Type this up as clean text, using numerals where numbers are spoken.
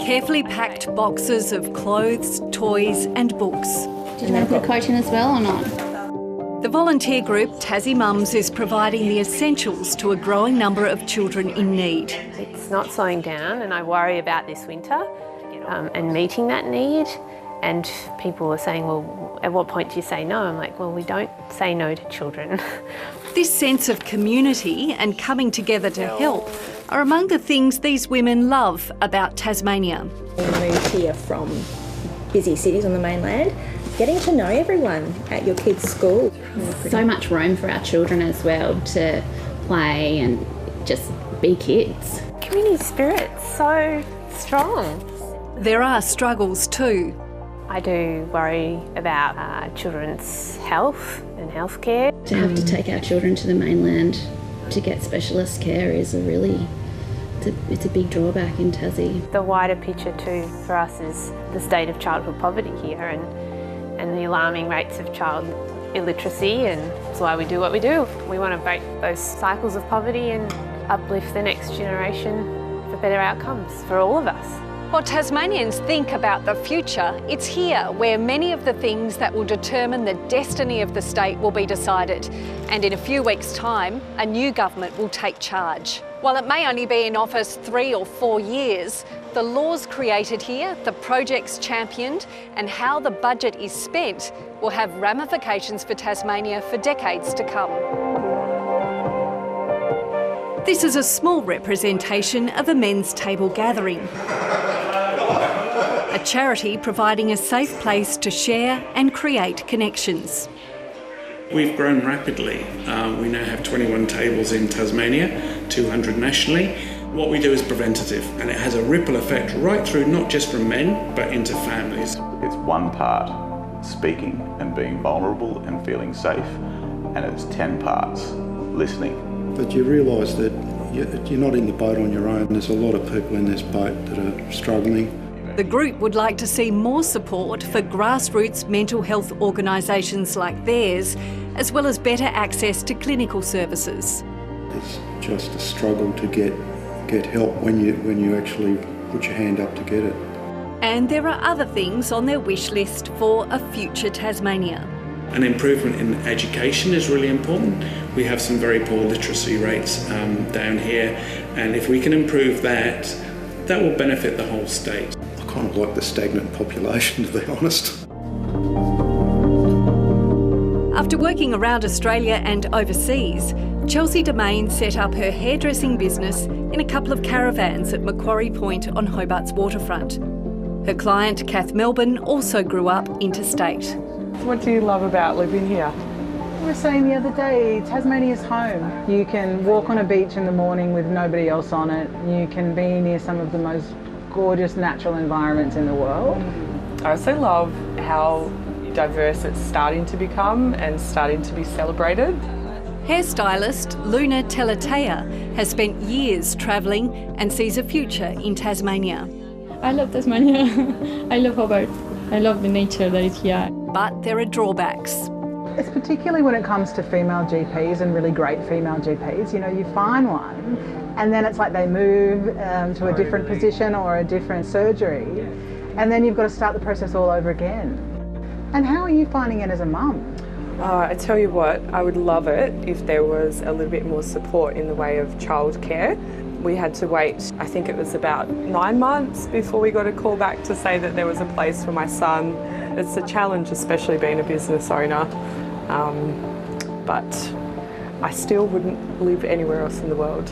Carefully packed boxes of clothes, toys and books. Did you want to put a coat in as well or not? The volunteer group Tassie Mums is providing the essentials to a growing number of children in need. It's not slowing down, and I worry about this winter and meeting that need. And people are saying, well, at what point do you say no? I'm like, well, we don't say no to children. This sense of community and coming together to help are among the things these women love about Tasmania. We moved here from busy cities on the mainland, getting to know everyone at your kids' school. So much room for our children as well to play and just be kids. Community spirit's so strong. There are struggles too. I do worry about children's health and healthcare. To have to take our children to the mainland to get specialist care is it's a big drawback in Tassie. The wider picture too for us is the state of childhood poverty here and the alarming rates of child illiteracy, and that's why we do what we do. We want to break those cycles of poverty and uplift the next generation for better outcomes for all of us. What Tasmanians think about the future, it's here where many of the things that will determine the destiny of the state will be decided. And in a few weeks' time, a new government will take charge. While it may only be in office 3 or 4 years, the laws created here, the projects championed, and how the budget is spent will have ramifications for Tasmania for decades to come. This is a small representation of a men's table gathering. A charity providing a safe place to share and create connections. We've grown rapidly. We now have 21 tables in Tasmania, 200 nationally. What we do is preventative, and it has a ripple effect right through, not just from men, but into families. It's one part speaking and being vulnerable and feeling safe, and it's 10 parts listening. But you realise that you're not in the boat on your own. There's a lot of people in this boat that are struggling. The group would like to see more support for grassroots mental health organisations like theirs, as well as better access to clinical services. It's just a struggle to get help when you actually put your hand up to get it. And there are other things on their wish list for a future Tasmania. An improvement in education is really important. We have some very poor literacy rates down here, and if we can improve that, that will benefit the whole state. I kind of like the stagnant population, to be honest. After working around Australia and overseas, Chelsea Domain set up her hairdressing business in a couple of caravans at Macquarie Point on Hobart's waterfront. Her client, Kath Melbourne, also grew up interstate. What do you love about living here? We were saying the other day, Tasmania's home. You can walk on a beach in the morning with nobody else on it. You can be near some of the most gorgeous natural environments in the world. I also love how diverse it's starting to become and starting to be celebrated. Hairstylist Luna Telatea has spent years travelling and sees a future in Tasmania. I love Tasmania. I love Hobart. I love the nature that is here. But there are drawbacks. It's particularly when it comes to female GPs and really great female GPs. You know, you find one and then it's like they move to a different position or a different surgery, and then you've got to start the process all over again. And how are you finding it as a mum? I tell you what, I would love it if there was a little bit more support in the way of childcare. We had to wait, I think it was about 9 months before we got a call back to say that there was a place for my son. It's a challenge, especially being a business owner, but I still wouldn't live anywhere else in the world.